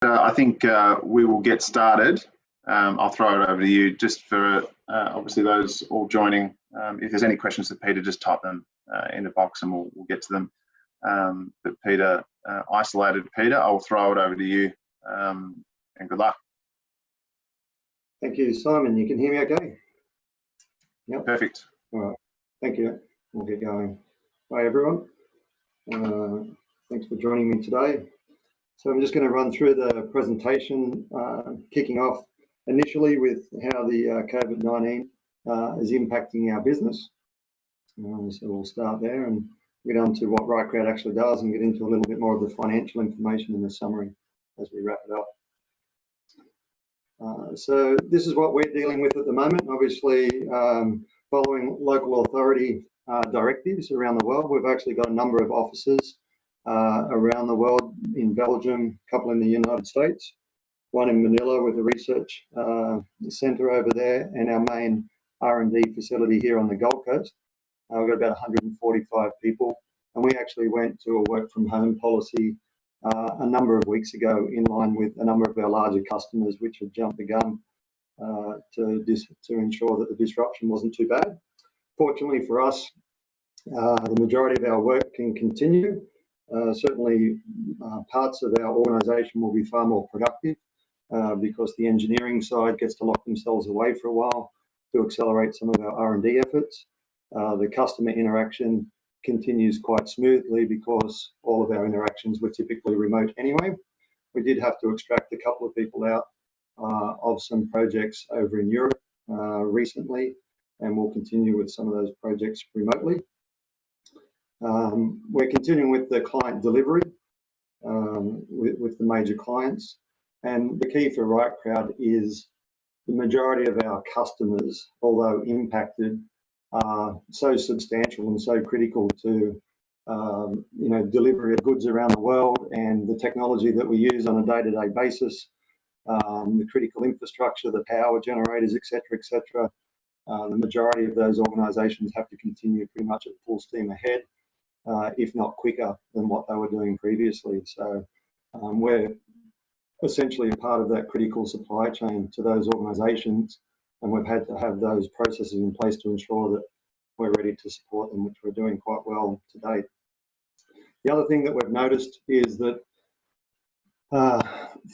I think we will get started. I'll throw it over to you just for obviously those all joining. If there's any questions to Peter, just type them in the box and we'll get to them. But Peter, isolated Peter, I'll throw it over to you and good luck. Thank you, Simon. You can hear me okay? Yep. Perfect. All right. Thank you. We'll get going. Hi, everyone. Thanks for joining me today. So I'm just going to run through the presentation, kicking off initially with how the COVID-19 is impacting our business. So we'll start there and get on to what RightCrowd actually does and get into a little bit more of the financial information in the summary as we wrap it up. So this is what we're dealing with at the moment. Obviously, following local authority directives around the world, we've actually got a number of offices around the world, in Belgium, a couple in the United States, one in Manila with a research centre over there, and our main R&D facility here on the Gold Coast. We've got about 145 people, and we actually went to a work from home policy a number of weeks ago, in line with a number of our larger customers, which had jumped the gun to ensure that the disruption wasn't too bad. Fortunately for us, the majority of our work can continue. Certainly, parts of our organisation will be far more productive because the engineering side gets to lock themselves away for a while to accelerate some of our R&D efforts. The customer interaction continues quite smoothly because all of our interactions were typically remote anyway. We did have to extract a couple of people out of some projects over in Europe recently, and we'll continue with some of those projects remotely. We're continuing with the client delivery with the major clients, and the key for RightCrowd is the majority of our customers, although impacted, are so substantial and so critical to delivery of goods around the world, and the technology that we use on a day-to-day basis, the critical infrastructure, the power generators, etc. The majority of those organisations have to continue pretty much at full steam ahead, if not quicker than what they were doing previously. So we're essentially a part of that critical supply chain to those organisations, and we've had to have those processes in place to ensure that we're ready to support them, which we're doing quite well to date. The other thing that we've noticed is that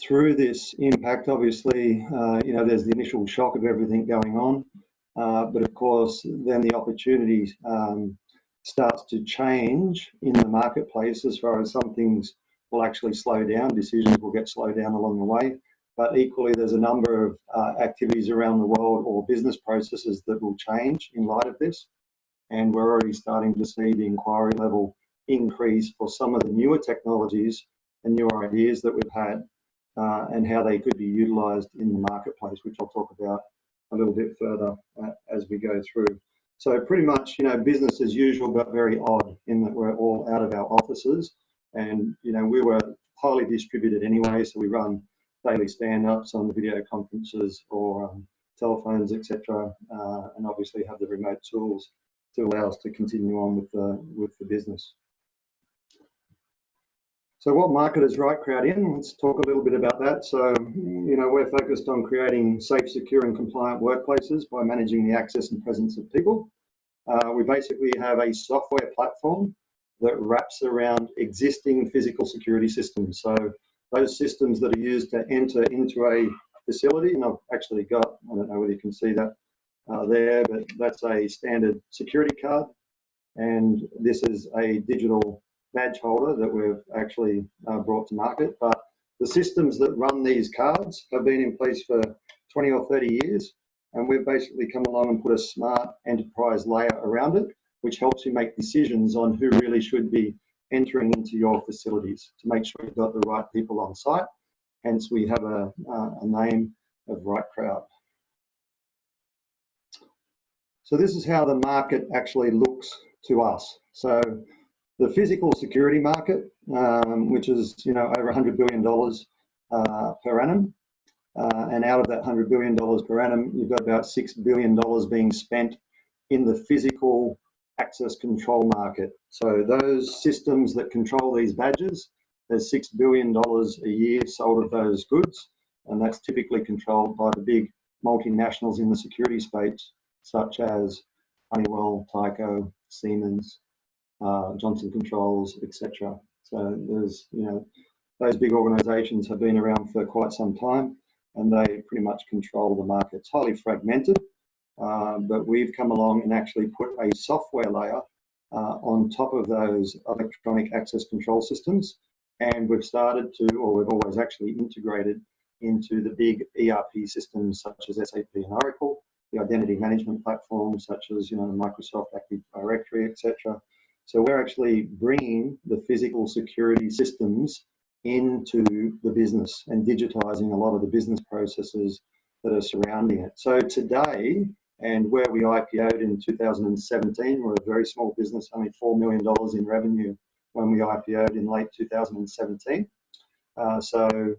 through this impact, obviously, there's the initial shock of everything going on, but of course, then the opportunity starts to change in the marketplace as far as some things will actually slow down, decisions will get slowed down along the way. But equally, there's a number of activities around the world or business processes that will change in light of this. And we're already starting to see the inquiry level increase for some of the newer technologies and newer ideas that we've had and how they could be utilised in the marketplace, which I'll talk about a little bit further as we go through. So pretty much, business as usual, but very odd in that we're all out of our offices. And, we were highly distributed anyway, so we run daily stand-ups on the video conferences or telephones, etc., and obviously have the remote tools to allow us to continue on with the business. So what market is RightCrowd in? Let's talk a little bit about that. So, we're focused on creating safe, secure and compliant workplaces by managing the access and presence of people. We basically have a software platform that wraps around existing physical security systems. So those systems that are used to enter into a facility, and I've actually got, I don't know whether you can see that there, but that's a standard security card. And this is a digital badge holder that we've actually brought to market. But the systems that run these cards have been in place for 20 or 30 years. And we've basically come along and put a smart enterprise layer around it, which helps you make decisions on who really should be entering into your facilities to make sure you've got the right people on site. Hence, we have a name of RightCrowd. So this is how the market actually looks to us. So the physical security market, which is over $100 billion per annum, and out of that $100 billion per annum, you've got about $6 billion being spent in the physical access control market. So those systems that control these badges there's $6 billion a year sold of those goods, and that's typically controlled by the big multinationals in the security space, such as Honeywell, Tyco, Siemens, Johnson Controls, etc. So there's, those big organizations have been around for quite some time, and they pretty much control the market. It's highly fragmented, but we've come along and actually put a software layer on top of those electronic access control systems. And we've started to, or we've always actually integrated into the big ERP systems such as SAP and Oracle, the identity management platforms such as Microsoft Active Directory, etc. So we're actually bringing the physical security systems into the business and digitizing a lot of the business processes that are surrounding it. So today, and where we IPO'd in 2017, we're a very small business, only $4 million in revenue when we IPO'd in late 2017. So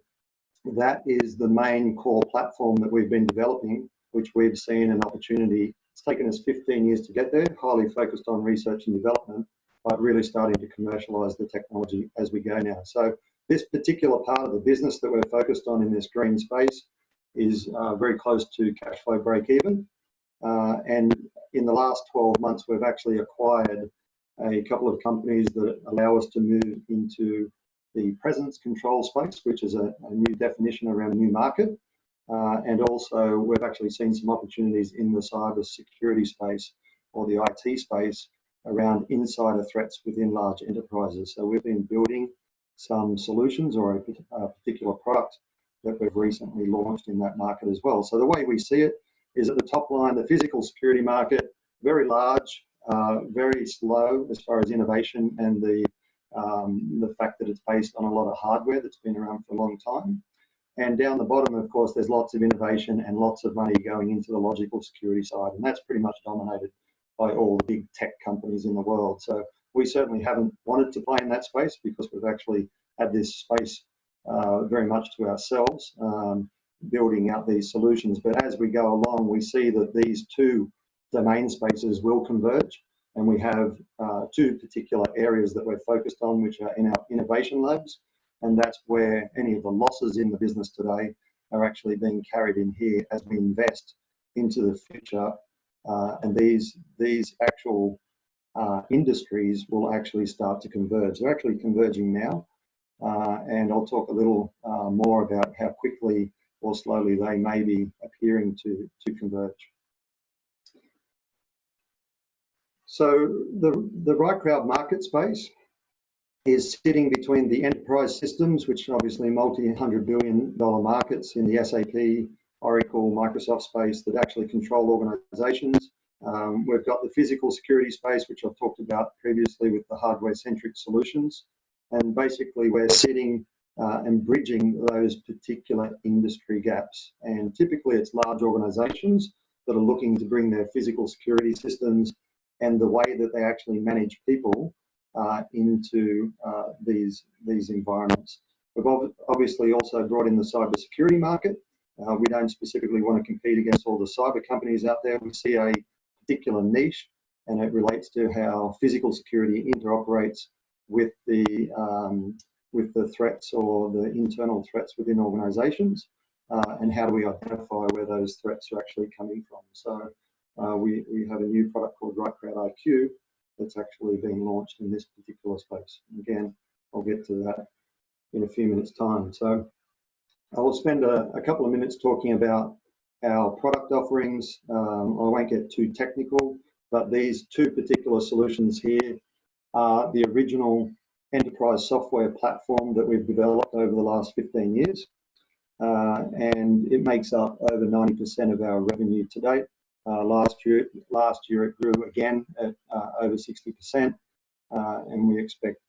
that is the main core platform that we've been developing, which we've seen an opportunity. It's taken us 15 years to get there, highly focused on research and development, but really starting to commercialize the technology as we go now. So this particular part of the business that we're focused on in this green space is very close to cash flow break even. And in the last 12 months, we've actually acquired a couple of companies that allow us to move into the presence control space, which is a new definition around a new market. And also we've actually seen some opportunities in the cyber security space or the IT space around insider threats within large enterprises. So we've been building some solutions or a particular product that we've recently launched in that market as well. So the way we see it is at the top line, the physical security market, very large, very slow as far as innovation and the fact that it's based on a lot of hardware that's been around for a long time. And down the bottom, of course, there's lots of innovation and lots of money going into the logical security side. And that's pretty much dominated by all the big tech companies in the world. So we certainly haven't wanted to play in that space because we've actually had this space very much to ourselves, building out these solutions. But as we go along, we see that these two domain spaces will converge. And we have two particular areas that we're focused on, which are in our innovation labs. And that's where any of the losses in the business today are actually being carried in here as we invest into the future. And these actual industries will actually start to converge. They're actually converging now. And I'll talk a little more about how quickly or slowly they may be appearing to converge. So the right crowd market space is sitting between the enterprise systems, which are obviously multi-$100 billion markets in the SAP, Oracle, Microsoft space that actually control organizations. We've got the physical security space, which I've talked about previously with the hardware-centric solutions. And basically we're sitting and bridging those particular industry gaps. And typically it's large organizations that are looking to bring their physical security systems and the way that they actually manage people into these environments. We've obviously also brought in the cybersecurity market. We don't specifically want to compete against all the cyber companies out there. We see a particular niche, and it relates to how physical security interoperates with the threats or the internal threats within organizations, and how do we identify where those threats are actually coming from. So we have a new product called Right Crowd IQ that's actually being launched in this particular space. Again, I'll get to that in a few minutes' time. So I will spend a couple of minutes talking about our product offerings. I won't get too technical, but these two particular solutions here are the original enterprise software platform that we've developed over the last 15 years. And it makes up over 90% of our revenue to date. Last year it grew again at over 60%, and we expect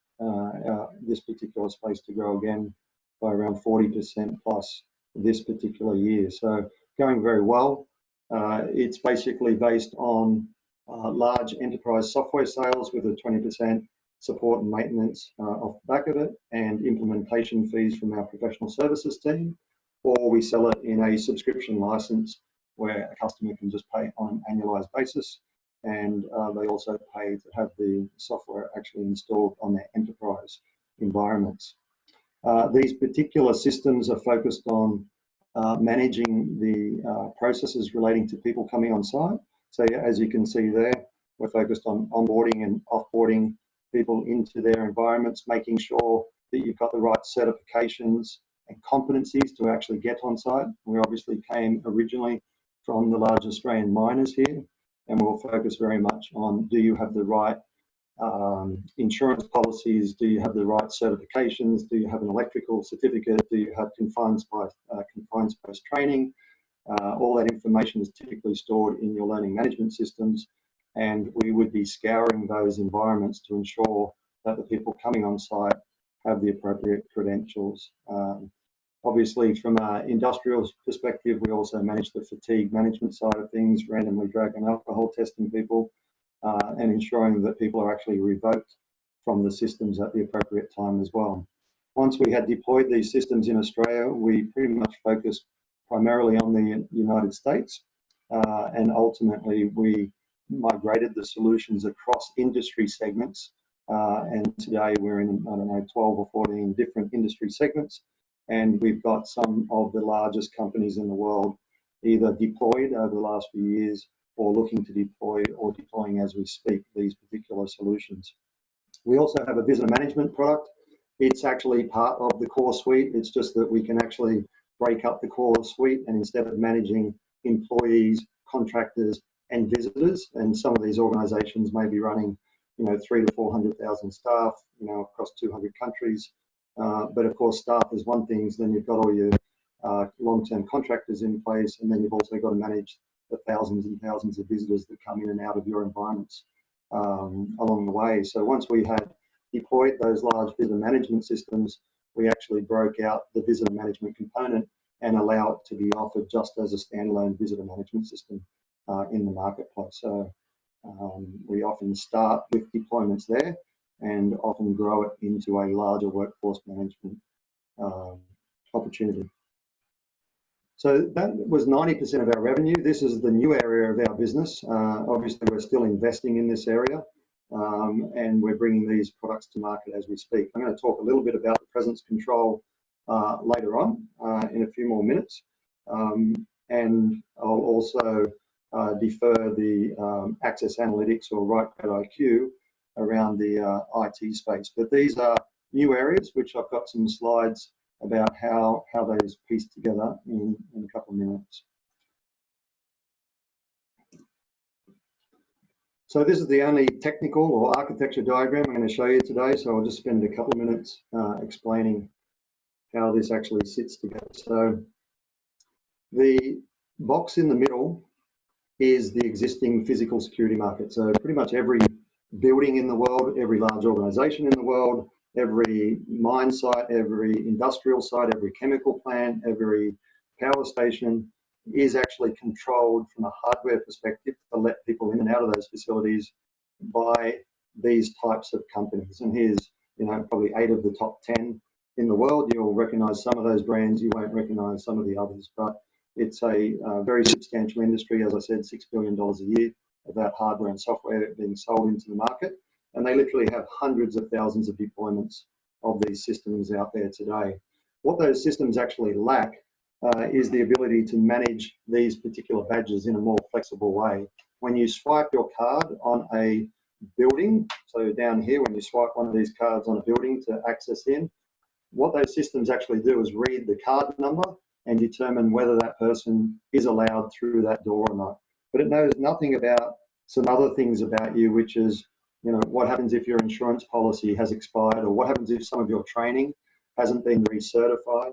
this particular space to grow again by around 40% plus this particular year. So going very well. It's basically based on large enterprise software sales with a 20% support and maintenance off the back of it, and implementation fees from our professional services team, or we sell it in a subscription license where a customer can just pay on an annualized basis, and they also pay to have the software actually installed on their enterprise environments. These particular systems are focused on managing the processes relating to people coming on site. So as you can see there, we're focused on onboarding and offboarding people into their environments, making sure that you've got the right certifications and competencies to actually get on site. We obviously came originally from the large Australian miners here, and we'll focus very much on, do you have the right insurance policies? Do you have the right certifications? Do you have an electrical certificate? Do you have confined-space training? All that information is typically stored in your learning management systems, and we would be scouring those environments to ensure that the people coming on site have the appropriate credentials. Obviously, from an industrial perspective, we also manage the fatigue management side of things, randomly drug and alcohol testing people, and ensuring that people are actually revoked from the systems at the appropriate time as well. Once we had deployed these systems in Australia, we pretty much focused primarily on the United States, and ultimately we migrated the solutions across industry segments, and today we're in, I don't know, 12 or 14 different industry segments, and we've got some of the largest companies in the world either deployed over the last few years or looking to deploy or deploying as we speak these particular solutions. We also have a visitor management product. It's actually part of the core suite. It's just that we can actually break up the core suite, and instead of managing employees, contractors, and visitors, and some of these organizations may be running, 300,000 to 400,000 staff, across 200 countries. But of course, staff is one thing, then you've got all your long-term contractors in place, and then you've also got to manage the thousands and thousands of visitors that come in and out of your environments along the way. So once we had deployed those large visitor management systems, we actually broke out the visitor management component and allow it to be offered just as a standalone visitor management system in the marketplace. So we often start with deployments there and often grow it into a larger workforce management opportunity. So that was 90% of our revenue. This is the new area of our business. Obviously, we're still investing in this area, and we're bringing these products to market as we speak. I'm going to talk a little bit about the presence control later on in a few more minutes, and I'll also defer the access analytics or RightCode IQ around the IT space. But these are new areas which I've got some slides about how those piece together in a couple of minutes. So this is the only technical or architecture diagram I'm going to show you today, so I'll just spend a couple of minutes explaining how this actually sits together. So the box in the middle is the existing physical security market. So pretty much every building in the world, every large organization in the world, every mine site, every industrial site, every chemical plant, every power station is actually controlled from a hardware perspective to let people in and out of those facilities by these types of companies. And here's, probably 8 of the top 10 in the world. You'll recognize some of those brands, you won't recognize some of the others, but it's a very substantial industry. As I said, $6 billion a year of that hardware and software being sold into the market. And they literally have hundreds of thousands of deployments of these systems out there today. What those systems actually lack is the ability to manage these particular badges in a more flexible way. When you swipe your card on a building, so down here, when you swipe one of these cards on a building to access in, what those systems actually do is read the card number and determine whether that person is allowed through that door or not. But it knows nothing about some other things about you, which is, what happens if your insurance policy has expired, or what happens if some of your training hasn't been recertified?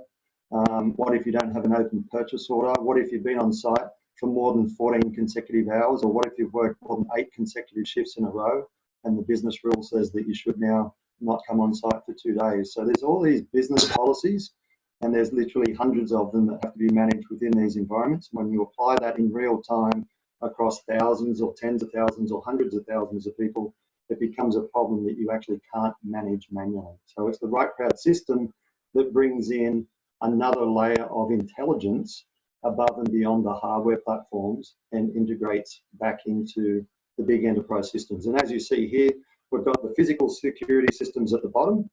What if you don't have an open purchase order? What if you've been on site for more than 14 consecutive hours? Or what if you've worked more than 8 consecutive shifts in a row and the business rule says that you should now not come on site for 2 days? So there's all these business policies, and there's literally hundreds of them that have to be managed within these environments. When you apply that in real time across thousands or tens of thousands or hundreds of thousands of people, it becomes a problem that you actually can't manage manually. So it's the RightCrowd system that brings in another layer of intelligence above and beyond the hardware platforms and integrates back into the big enterprise systems. And as you see here, we've got the physical security systems at the bottom.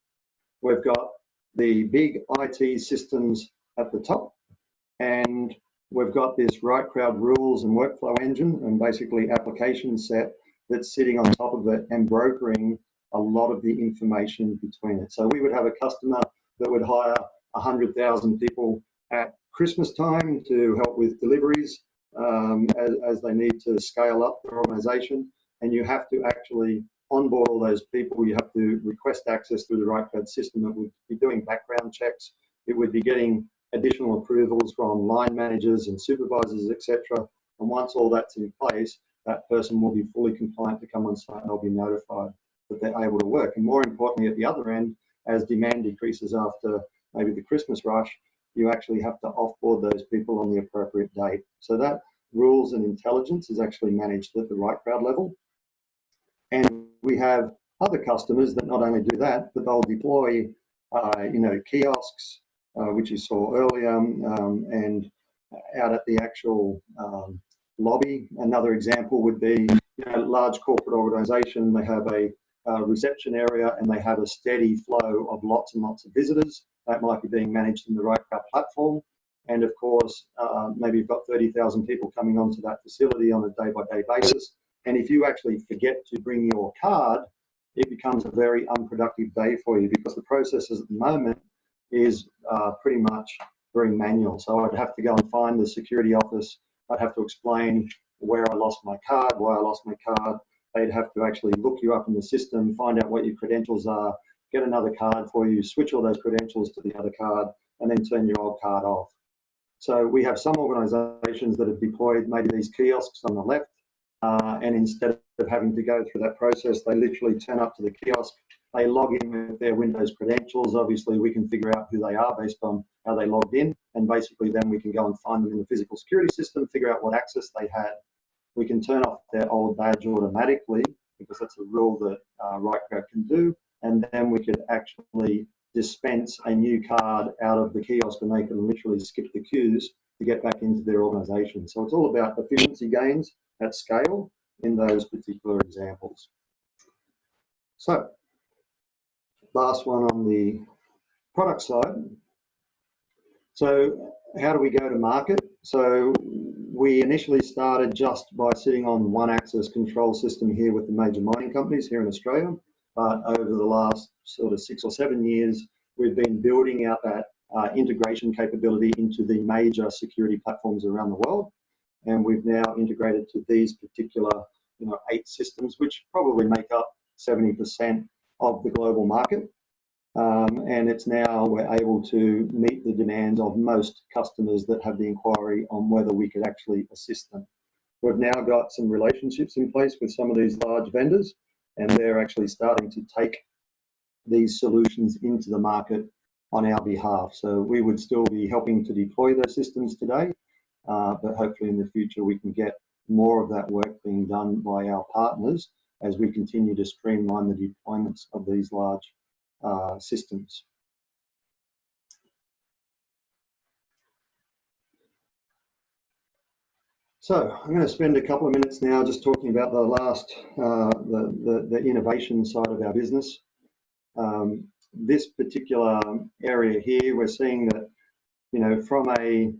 We've got the big IT systems at the top, and we've got this RightCrowd rules and workflow engine and basically application set that's sitting on top of it and brokering a lot of the information between it. So we would have a customer that would hire 100,000 people at Christmas time to help with deliveries as they need to scale up their organization. And you have to actually onboard all those people. You have to request access through the RightCrowd system. It would be doing background checks. It would be getting additional approvals from line managers and supervisors, etc. And once all that's in place, that person will be fully compliant to come on site and they'll be notified that they're able to work. And more importantly, at the other end, as demand decreases after maybe the Christmas rush, you actually have to offboard those people on the appropriate date. So that rules and intelligence is actually managed at the RightCrowd level. And we have other customers that not only do that, but they'll deploy, kiosks, which you saw earlier, and out at the actual lobby. Another example would be a large corporate organisation. They have a reception area and they have a steady flow of lots and lots of visitors. That might be being managed in the RightCrowd platform. And of course, maybe you've got 30,000 people coming onto that facility on a day-by-day basis. And if you actually forget to bring your card, it becomes a very unproductive day for you, because the processes at the moment is pretty much very manual. So I'd have to go and find the security office. I'd have to explain where I lost my card, why I lost my card. They'd have to actually look you up in the system, find out what your credentials are, get another card for you, switch all those credentials to the other card, and then turn your old card off. So we have some organisations that have deployed maybe these kiosks on the left, and instead of having to go through that process, they literally turn up to the kiosk, they log in with their Windows credentials. Obviously, we can figure out who they are based on how they logged in, and basically then we can go and find them in the physical security system, figure out what access they had. We can turn off their old badge automatically, because that's a rule that RightCrowd can do, and then we could actually dispense a new card out of the kiosk, and they can literally skip the queues to get back into their organisation. So it's all about efficiency gains at scale in those particular examples. So, last one on the product side. So how do we go to market? So we initially started just by sitting on one access control system here with the major mining companies here in Australia. But over the last sort of 6 or 7 years, we've been building out that integration capability into the major security platforms around the world. And we've now integrated to these particular 8 systems, which probably make up 70% of the global market. And it's now we're able to meet the demands of most customers that have the inquiry on whether we could actually assist them. We've now got some relationships in place with some of these large vendors, and they're actually starting to take these solutions into the market on our behalf. So we would still be helping to deploy those systems today, but hopefully in the future we can get more of that work being done by our partners as we continue to streamline the deployments of these large systems. So I'm going to spend a couple of minutes now just talking about the last, the innovation side of our business. This particular area here, we're seeing that, from a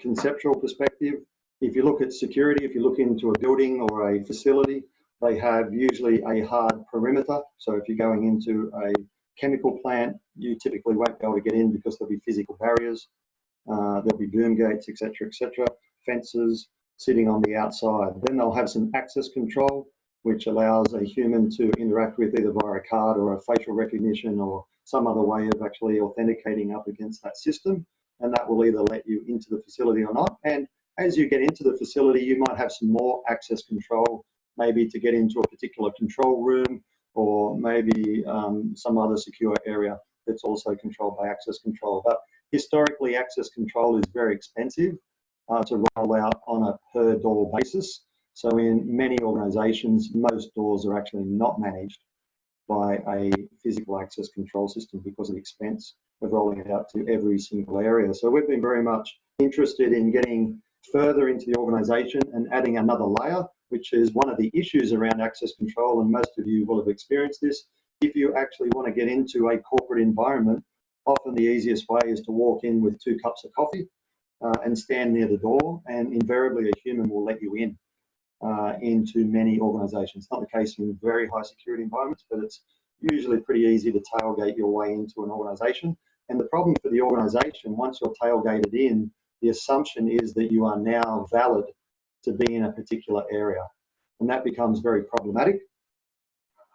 conceptual perspective, if you look at security, if you look into a building or a facility, they have usually a hard perimeter. So if you're going into a chemical plant, you typically won't be able to get in because there'll be physical barriers. There'll be boom gates, etc., fences sitting on the outside. Then they'll have some access control, which allows a human to interact with either via a card or a facial recognition or some other way of actually authenticating up against that system. And that will either let you into the facility or not. And as you get into the facility, you might have some more access control, maybe to get into a particular control room, or maybe some other secure area that's also controlled by access control. But historically, access control is very expensive to roll out on a per door basis. So in many organizations, most doors are actually not managed by a physical access control system because of the expense of rolling it out to every single area. So we've been very much interested in getting further into the organization and adding another layer, which is one of the issues around access control, and most of you will have experienced this. If you actually want to get into a corporate environment, often the easiest way is to walk in with 2 cups of coffee and stand near the door, and invariably a human will let you in into many organisations. Not the case in very high security environments, but it's usually pretty easy to tailgate your way into an organisation. And the problem for the organisation, once you're tailgated in, the assumption is that you are now valid to be in a particular area. And that becomes very problematic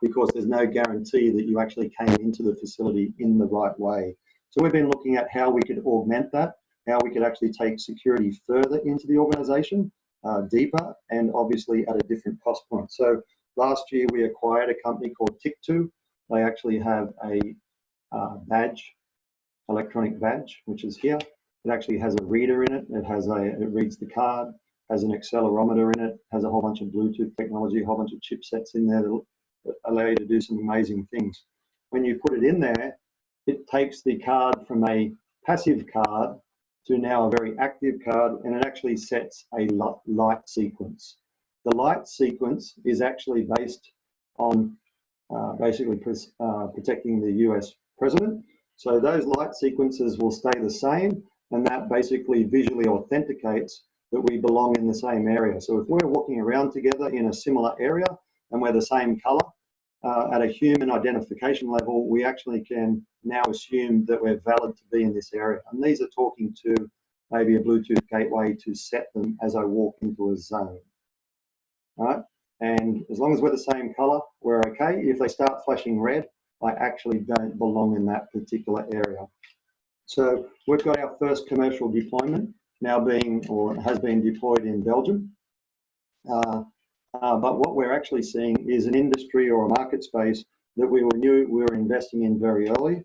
because there's no guarantee that you actually came into the facility in the right way. So we've been looking at how we could augment that, how we could actually take security further into the organisation, deeper, and obviously at a different cost point. So last year we acquired a company called Tick2. They actually have a badge, electronic badge, which is here. It actually has a reader in it. It reads the card, has an accelerometer in it, has a whole bunch of Bluetooth technology, a whole bunch of chipsets in there that allow you to do some amazing things. When you put it in there, it takes the card from a passive card to now a very active card, and it actually sets a light sequence. The light sequence is actually based on basically protecting the US president. So those light sequences will stay the same, and that basically visually authenticates that we belong in the same area. So if we're walking around together in a similar area and we're the same color, at a human identification level, we actually can now assume that we're valid to be in this area. And these are talking to maybe a Bluetooth gateway to set them as I walk into a zone. All right? And as long as we're the same color, we're okay. If they start flashing red, I actually don't belong in that particular area. So we've got our first commercial deployment now being, or has been deployed in Belgium. But what we're actually seeing is an industry or a market space that we knew we were investing in very early.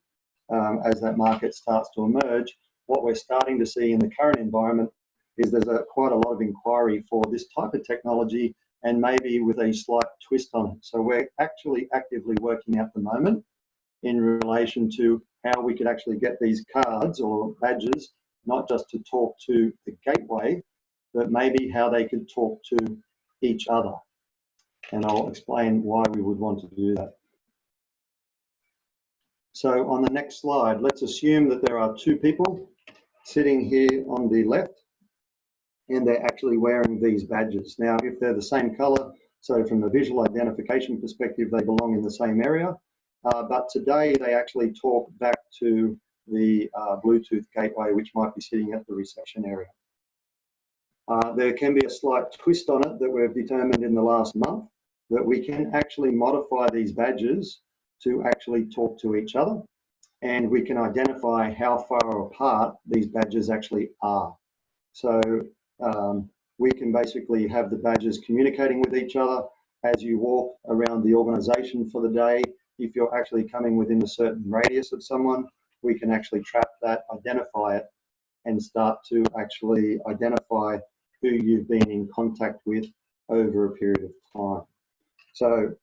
As that market starts to emerge, what we're starting to see in the current environment is there's quite a lot of inquiry for this type of technology, and maybe with a slight twist on it. So we're actually actively working at the moment in relation to how we could actually get these cards or badges, not just to talk to the gateway, but maybe how they could talk to each other. And I'll explain why we would want to do that. So on the next slide, let's assume that there are 2 people sitting here on the left, and they're actually wearing these badges. Now, if they're the same color, so from a visual identification perspective, they belong in the same area. But today they actually talk back to the Bluetooth gateway, which might be sitting at the reception area. There can be a slight twist on it that we've determined in the last month, that we can actually modify these badges to actually talk to each other, and we can identify how far apart these badges actually are. So we can basically have the badges communicating with each other as you walk around the organization for the day. If you're actually coming within a certain radius of someone, we can actually trap that, identify it, and start to actually identify who you've been in contact with over a period of time. So,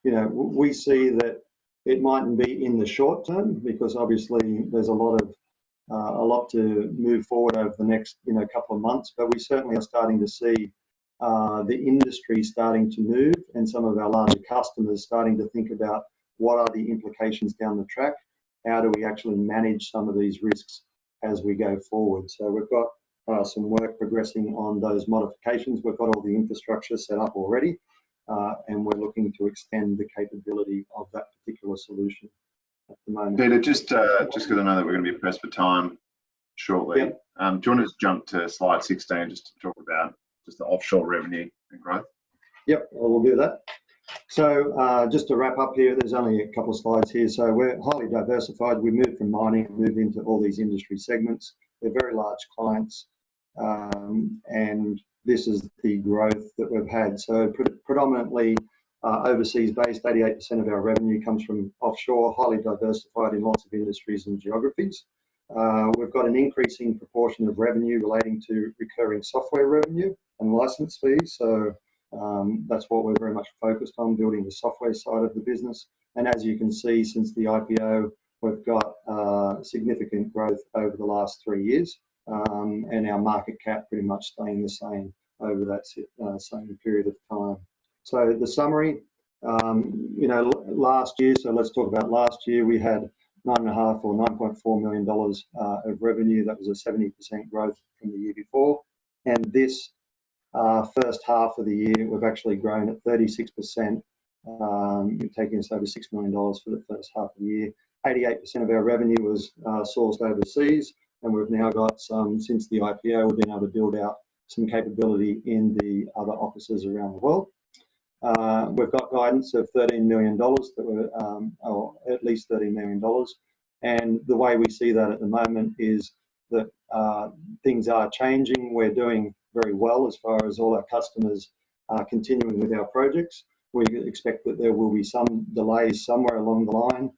you know, we see that it mightn't be in the short term, because obviously there's a lot to move forward over the next, you know, couple of months, but we certainly are starting to see the industry starting to move, and some of our larger customers starting to think about what are the implications down the track. How do we actually manage some of these risks as we go forward? So we've got some work progressing on those modifications. We've got all the infrastructure set up already, and we're looking to extend the capability of that particular solution at the moment. Peter, just because I know that we're going to be pressed for time shortly, Yep. do you want to just jump to slide 16 just to talk about just the offshore revenue and growth? Yep, we'll do that. So just to wrap up here, there's only a couple of slides here. So we're highly diversified. We moved from mining and moved into all these industry segments. They're very large clients, and this is the growth that we've had. So predominantly overseas based, 88% of our revenue comes from offshore, highly diversified in lots of industries and geographies. We've got an increasing proportion of revenue relating to recurring software revenue and license fees. So that's what we're very much focused on, building the software side of the business. And as you can see, since the IPO, we've got significant growth over the last 3 years, and our market cap pretty much staying the same over that same period of time. So the summary, you know, last year, so let's talk about last year, we had 9.5 or $9.4 million of revenue. That was a 70% growth from the year before. And this first half of the year, we've actually grown at 36%, taking us over $6 million for the first half of the year. 88% of our revenue was sourced overseas, and we've now got some, since the IPO, we've been able to build out some capability in the other offices around the world. We've got guidance of $13 million, or at least $13 million. And the way we see that at the moment is that things are changing. We're doing very well as far as all our customers are continuing with our projects. We expect that there will be some delays somewhere along the line,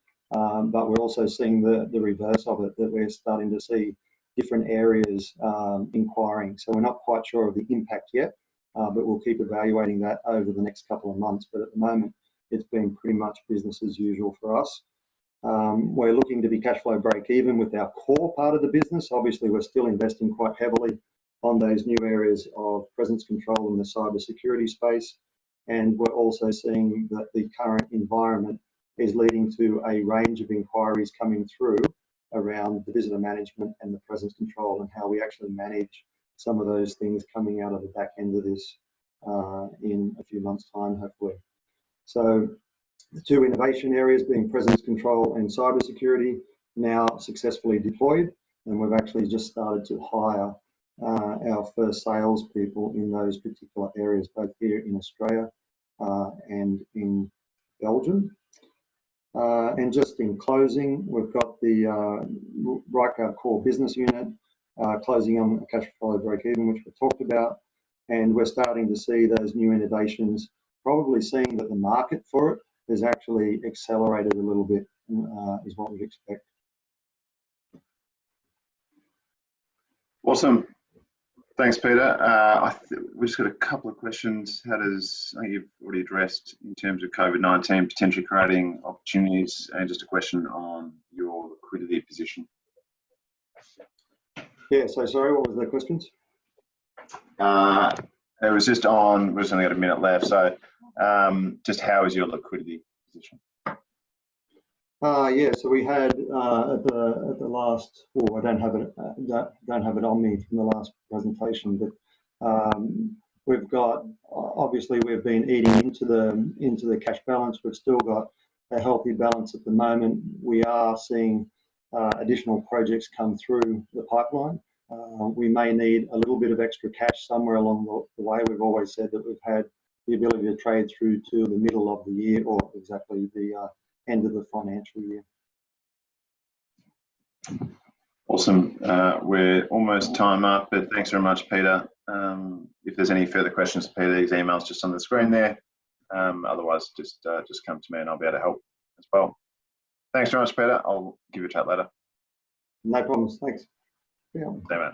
but we're also seeing the reverse of it, that we're starting to see different areas inquiring. So we're not quite sure of the impact yet, but we'll keep evaluating that over the next couple of months. But at the moment, it's been pretty much business as usual for us. We're looking to be cash flow break even with our core part of the business. Obviously, we're still investing quite heavily on those new areas of presence control in the cybersecurity space. And we're also seeing that the current environment is leading to a range of inquiries coming through around the visitor management and the presence control, and how we actually manage some of those things coming out of the back end of this in a few months' time, hopefully. So the two innovation areas being presence control and cybersecurity now successfully deployed, and we've actually just started to hire our first salespeople in those particular areas, both here in Australia and in Belgium. And just in closing, we've got the RightGuard core business unit closing on a cash flow break even, which we talked about, and we're starting to see those new innovations, probably seeing that the market for it has actually accelerated a little bit, is what we'd expect. Awesome. Thanks, Peter. We've just got a couple of questions. I think you've already addressed in terms of COVID-19 potentially creating opportunities, and just a question on your liquidity position. Yeah, so sorry, what was the questions? It was just on, we've only got a minute left, so just how is your liquidity position? Yeah, so we had at the last, I don't have it on me from the last presentation, but we've got, obviously we've been eating into the cash balance. We've still got a healthy balance at the moment. We are seeing additional projects come through the pipeline. We may need a little bit of extra cash somewhere along the way. We've always said that we've had the ability to trade through to the middle of the year, or exactly the end of the financial year. Awesome. We're almost time up, but thanks very much, Peter. If there's any further questions to Peter, his email's just on the screen there. Otherwise, just come to me and I'll be able to help as well. Thanks very much, Peter. I'll give you a chat later. No problems. Thanks. Yeah. See you, mate.